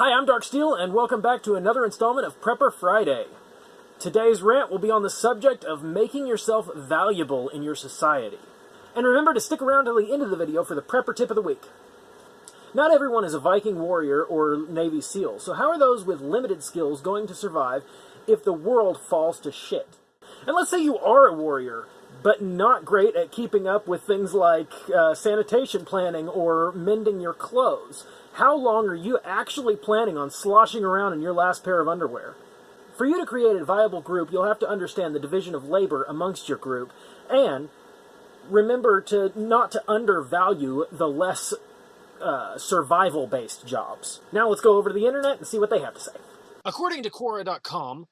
Hi, I'm Dark Steel, and welcome back to another installment of Prepper Friday. Today's rant will be on the subject of making yourself valuable in your society. And remember to stick around till the end of the video for the Prepper Tip of the Week. Not everyone is a Viking warrior or Navy SEAL, so how are those with limited skills going to survive if the world falls to shit? And let's say you are a warrior, but not great at keeping up with things like sanitation planning or mending your clothes. How long are you actually planning on sloshing around in your last pair of underwear? For you to create a viable group, you'll have to understand the division of labor amongst your group, and remember to not to undervalue the less survival-based jobs. Now let's go over to the internet and see what they have to say. According to Quora.com,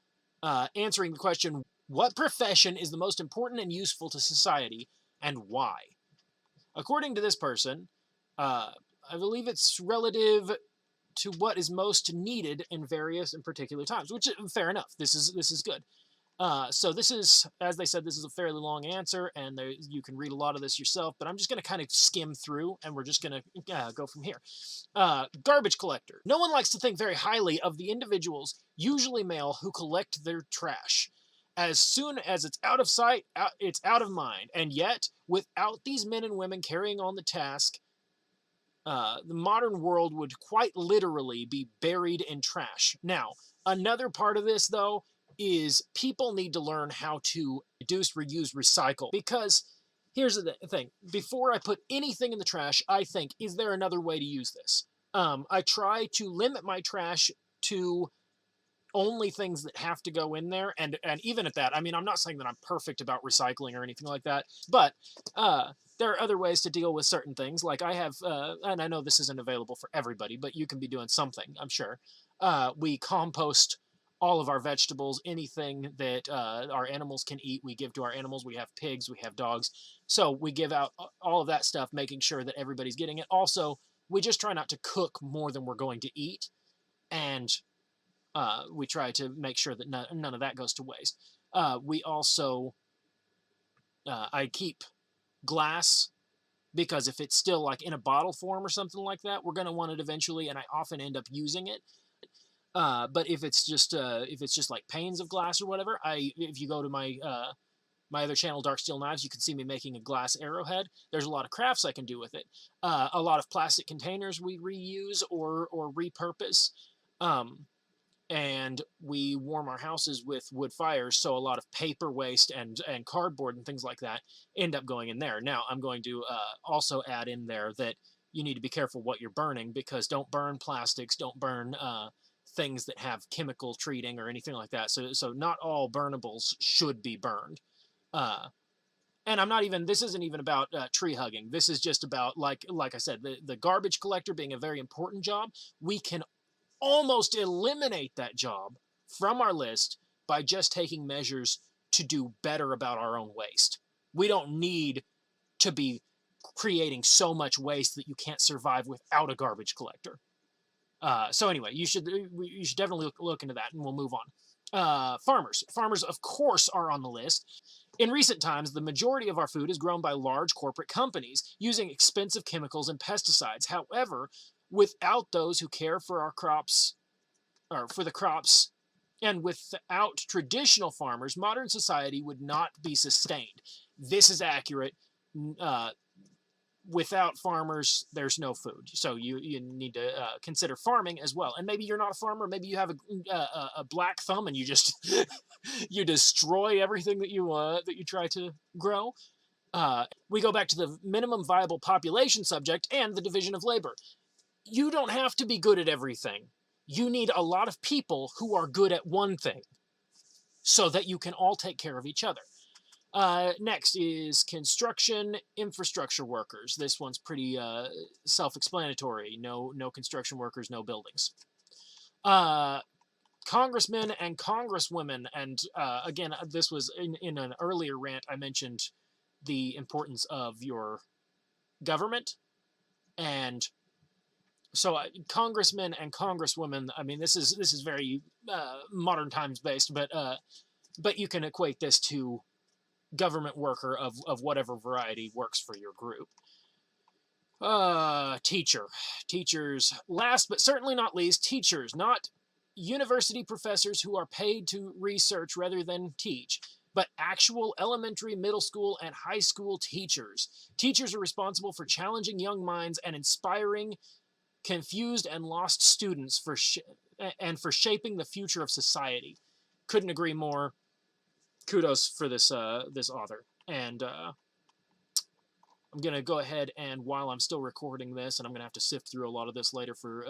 answering the question, what profession is the most important and useful to society, and why? According to this person, I believe it's relative to what is most needed in various and particular times, which is fair enough. This is good. So this is, as they said, this is a fairly long answer, and you can read a lot of this yourself, but I'm just going to kind of skim through, and we're just going to go from here. Garbage collector. No one likes to think very highly of the individuals, usually male, who collect their trash. As soon as it's out of sight, it's out of mind. And yet, without these men and women carrying on the task, the modern world would quite literally be buried in trash. Now, another part of this, though, is people need to learn how to reduce, reuse, recycle. Because here's the thing. Before I put anything in the trash, I think, is there another way to use this? I try to limit my trash to only things that have to go in there, and even at that, I mean, I'm not saying that I'm perfect about recycling or anything like that, but there are other ways to deal with certain things. Like I have, and I know this isn't available for everybody, but you can be doing something, I'm sure. We compost all of our vegetables, anything that our animals can eat, we give to our animals. We have pigs, we have dogs, so we give out all of that stuff, making sure that everybody's getting it. Also, we just try not to cook more than we're going to eat, and we try to make sure that none of that goes to waste. We also, I keep glass, because if it's still like in a bottle form or something like that, we're going to want it eventually, and I often end up using it. But if it's just like panes of glass or whatever, if you go to my my other channel, Dark Steel Knives, you can see me making a glass arrowhead. There's a lot of crafts I can do with it. A lot of plastic containers we reuse or repurpose. And we warm our houses with wood fires, so a lot of paper waste and cardboard and things like that end up going in there. Now, I'm going to also add in there that you need to be careful what you're burning, because don't burn plastics, don't burn things that have chemical treating or anything like that. So not all burnables should be burned. And I'm not even, this isn't even about tree hugging. This is just about, like I said, the garbage collector being a very important job. We can almost eliminate that job from our list by just taking measures to do better about our own waste. We don't need to be creating so much waste that you can't survive without a garbage collector. So anyway, you should definitely look into that, and we'll move on. Farmers. Farmers, of course, are on the list. In recent times, the majority of our food is grown by large corporate companies using expensive chemicals and pesticides. However, without those who care for our crops, or for the crops, and without traditional farmers, modern society would not be sustained. This is accurate. Without farmers, there's no food. So you need to consider farming as well. And maybe you're not a farmer. Maybe you have a black thumb and you just you destroy everything that you try to grow. We go back to the minimum viable population subject and the division of labor. You don't have to be good at everything. You need a lot of people who are good at one thing so that you can all take care of each other. Next is construction infrastructure workers. This one's pretty self-explanatory. No construction workers, no buildings. Congressmen and congresswomen, and again, this was in an earlier rant, I mentioned the importance of your government, and so congressmen and congresswomen, I mean, this is very modern times based, but you can equate this to government worker of whatever variety works for your group. Teacher. Teachers. Last but certainly not least, teachers, not university professors who are paid to research rather than teach, but actual elementary, middle school, and high school teachers. Teachers are responsible for challenging young minds and inspiring confused and lost students for for shaping the future of society. Couldn't agree more. Kudos for this author. And I'm gonna go ahead and while I'm still recording this, and I'm gonna have to sift through a lot of this later for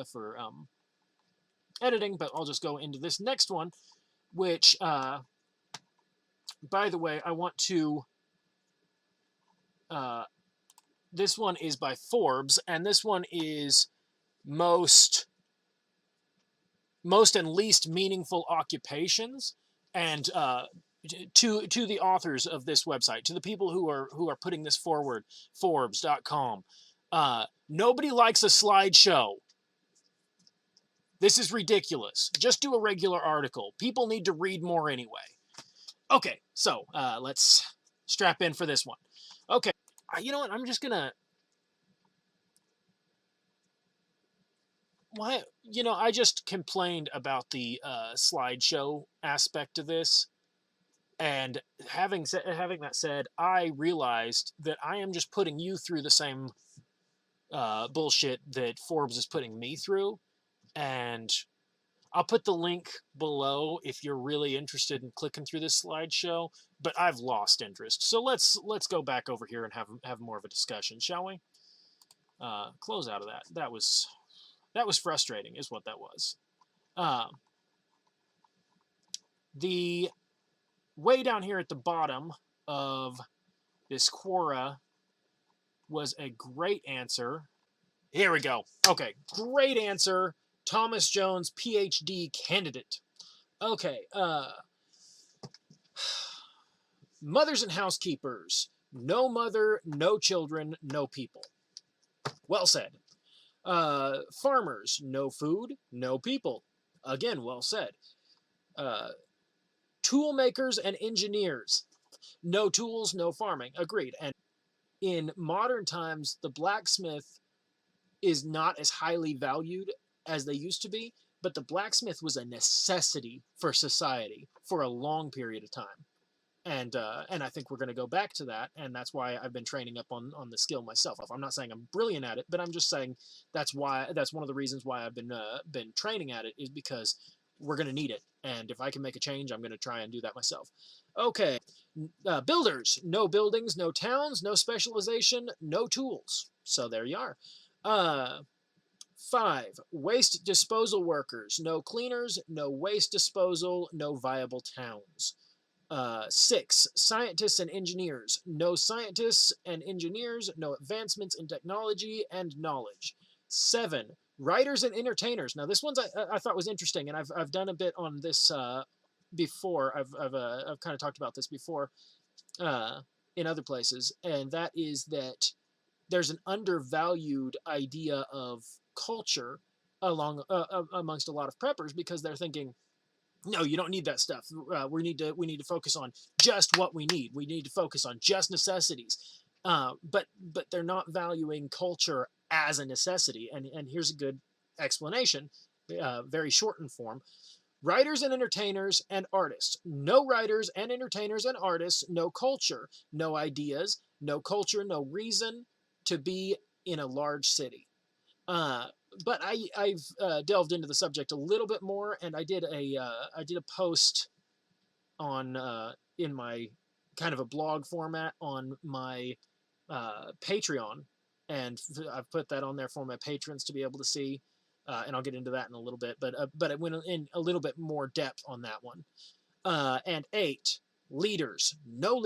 editing, but I'll just go into this next one, which, by the way, I want to. This one is by Forbes, and this one is most and least meaningful occupations, and to the authors of this website, to the people who are putting this forward, Forbes.com. Nobody likes a slideshow. This is ridiculous. Just do a regular article. People need to read more anyway. Okay, so let's strap in for this one. Okay, you know what? I'm just gonna. Why? You know, I just complained about the slideshow aspect of this, and having that said, I realized that I am just putting you through the same bullshit that Forbes is putting me through, and I'll put the link below if you're really interested in clicking through this slideshow. But I've lost interest, so let's go back over here and have more of a discussion, shall we? Close out of that. That was frustrating, is what that was. The way down here at the bottom of this Quora was a great answer. Here we go. Okay, great answer. Thomas Jones, PhD candidate. Okay, mothers and housekeepers. No mother, no children, no people. Well said. Farmers. No food, no people. Again, well said. Tool makers and engineers. No tools, no farming. Agreed. And in modern times, the blacksmith is not as highly valued as they used to be, but the blacksmith was a necessity for society for a long period of time. And I think we're going to go back to that, and that's why I've been training up on the skill myself. I'm not saying I'm brilliant at it, but I'm just saying that's one of the reasons why I've been training at it, is because we're going to need it, and if I can make a change, I'm going to try and do that myself. Okay, builders, no buildings, no towns, no specialization, no tools. So there you are. 5, waste disposal workers, no cleaners, no waste disposal, no viable towns. 6, scientists and engineers. No scientists and engineers, no advancements in technology and knowledge. 7, writers and entertainers. Now this one's I thought was interesting, and I've done a bit on this before. I've kind of talked about this before in other places, and that is that there's an undervalued idea of culture amongst a lot of preppers, because they're thinking, no, you don't need that stuff. We need to focus on just what we need. We need to focus on just necessities. But they're not valuing culture as a necessity. And here's a good explanation, very shortened form. Writers and entertainers and artists. No writers and entertainers and artists, no culture, no ideas, no culture, no reason to be in a large city. But I've delved into the subject a little bit more, and I did a post on in my kind of a blog format on my Patreon, and I've put that on there for my patrons to be able to see, and I'll get into that in a little bit. But it went in a little bit more depth on that one. And 8, leaders, no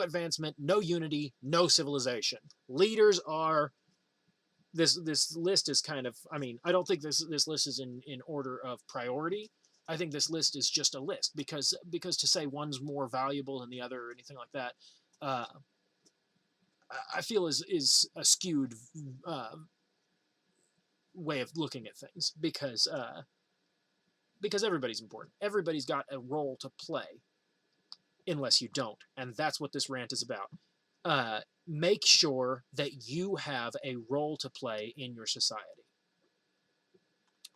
advancement, no unity, no civilization. Leaders are. This list is kind of, I mean, I don't think this list is in order of priority. I think this list is just a list, because to say one's more valuable than the other or anything like that, I feel is a skewed way of looking at things, because everybody's important. Everybody's got a role to play, unless you don't, and that's what this rant is about. make sure that you have a role to play in your society.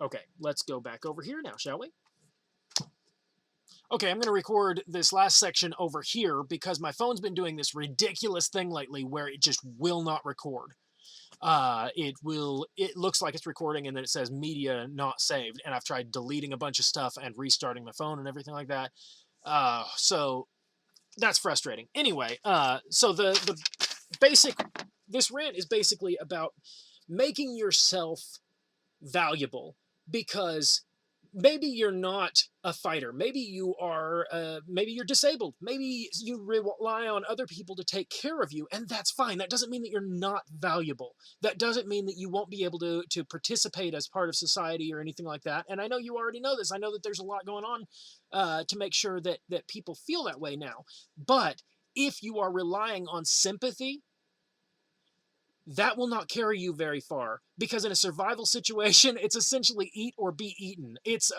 Okay, let's go back over here now, shall we? Okay, I'm going to record this last section over here because my phone's been doing this ridiculous thing lately where it just will not record. It looks like it's recording and then it says media not saved, and I've tried deleting a bunch of stuff and restarting my phone and everything like that. So that's frustrating. Anyway, so the basic, this rant is basically about making yourself valuable, because maybe you're not a fighter, maybe you are, maybe you're disabled, maybe you rely on other people to take care of you, and that's fine. That doesn't mean that you're not valuable. That doesn't mean that you won't be able to participate as part of society or anything like that. And I know you already know this. I know that there's a lot going on to make sure that people feel that way now. But if you are relying on sympathy, that will not carry you very far, because in a survival situation, it's essentially eat or be eaten. It's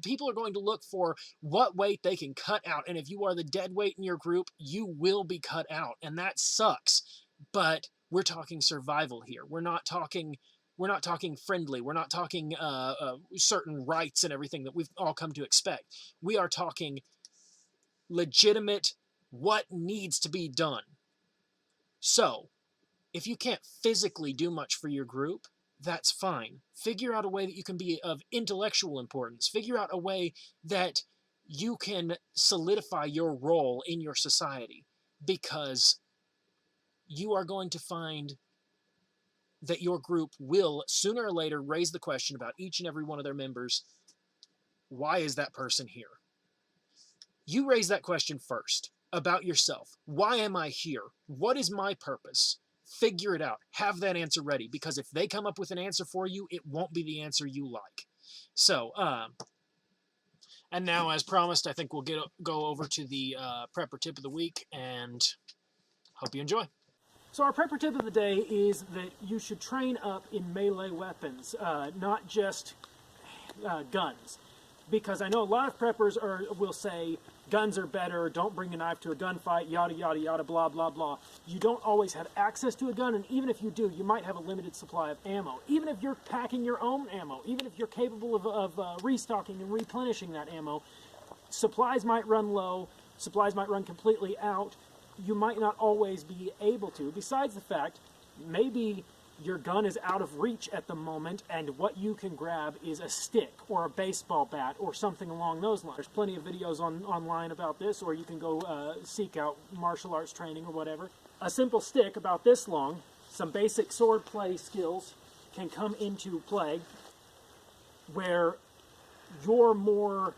people are going to look for what weight they can cut out, and if you are the dead weight in your group, you will be cut out, and that sucks. But we're talking survival here. We're not talking friendly. We're not talking certain rights and everything that we've all come to expect. We are talking legitimate, what needs to be done. So if you can't physically do much for your group, that's fine. Figure out a way that you can be of intellectual importance. Figure out a way that you can solidify your role in your society, because you are going to find that your group will sooner or later raise the question about each and every one of their members. Why is that person here? You raise that question first about yourself. Why am I here? What is my purpose? Figure it out. Have that answer ready, because if they come up with an answer for you, it won't be the answer you like. So, and now, as promised, I think we'll go over to the prepper tip of the week, and hope you enjoy. So our prepper tip of the day is that you should train up in melee weapons, not just guns. Because I know a lot of preppers will say guns are better, don't bring a knife to a gunfight, yada yada yada, blah blah blah. You don't always have access to a gun, and even if you do, you might have a limited supply of ammo. Even if you're packing your own ammo, even if you're capable of restocking and replenishing that ammo, supplies might run low, supplies might run completely out. You might not always be able to. Besides the fact, maybe your gun is out of reach at the moment, and what you can grab is a stick or a baseball bat or something along those lines. There's plenty of videos online about this, or you can go seek out martial arts training or whatever. A simple stick about this long, some basic sword play skills can come into play where you're more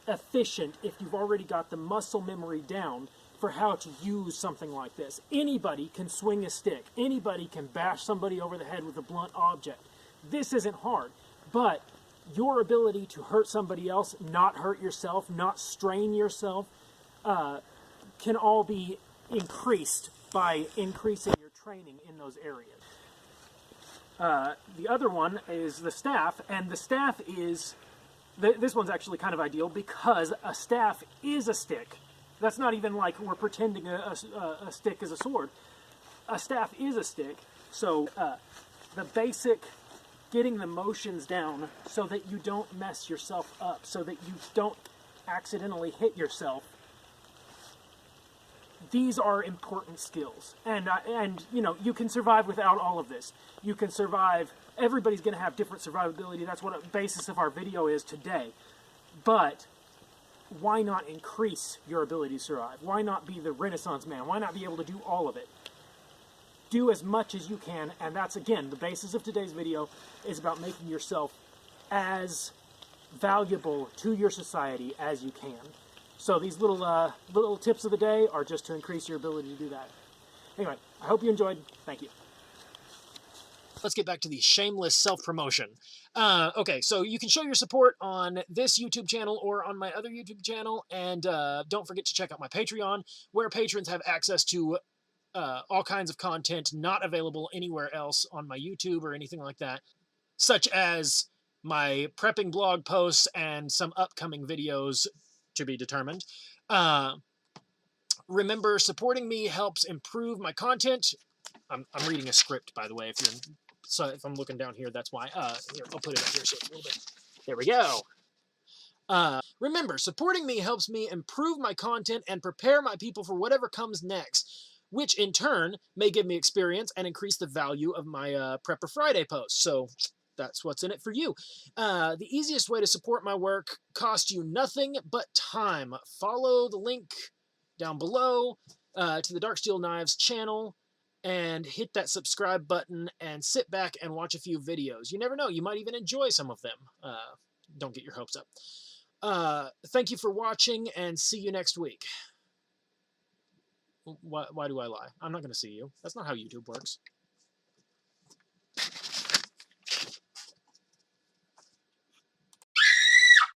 efficient if you've already got the muscle memory down for how to use something like this. Anybody can swing a stick. Anybody can bash somebody over the head with a blunt object. This isn't hard, but your ability to hurt somebody else, not hurt yourself, not strain yourself, can all be increased by increasing your training in those areas. The other one is the staff, and the staff is, this one's actually kind of ideal because a staff is a stick. That's not even like we're pretending a stick is a sword. A staff is a stick, so the basic getting the motions down so that you don't mess yourself up, so that you don't accidentally hit yourself. These are important skills, and you know, you can survive without all of this. You can survive. Everybody's going to have different survivability. That's what the basis of our video is today. But why not increase your ability to survive? Why not be the Renaissance man? Why not be able to do all of it? Do as much as you can, and that's, again, the basis of today's video is about making yourself as valuable to your society as you can. So these little tips of the day are just to increase your ability to do that. Anyway, I hope you enjoyed. Thank you. Let's get back to the shameless self-promotion. Okay, so you can show your support on this YouTube channel or on my other YouTube channel, and don't forget to check out my Patreon, where patrons have access to all kinds of content not available anywhere else on my YouTube or anything like that, such as my prepping blog posts and some upcoming videos to be determined. Remember, supporting me helps improve my content. I'm reading a script, by the way. If I'm looking down here, that's why. Here, I'll put it up here so it's a little bit. There we go. Remember, supporting me helps me improve my content and prepare my people for whatever comes next, which in turn may give me experience and increase the value of my Prepper Friday posts. So that's what's in it for you. The easiest way to support my work costs you nothing but time. Follow the link down below to the Dark Steel Knives channel and hit that subscribe button and sit back and watch a few videos. You never know, you might even enjoy some of them. Don't get your hopes up. Thank you for watching, and see you next week. Why do I lie? I'm not going to see you. That's not how YouTube works.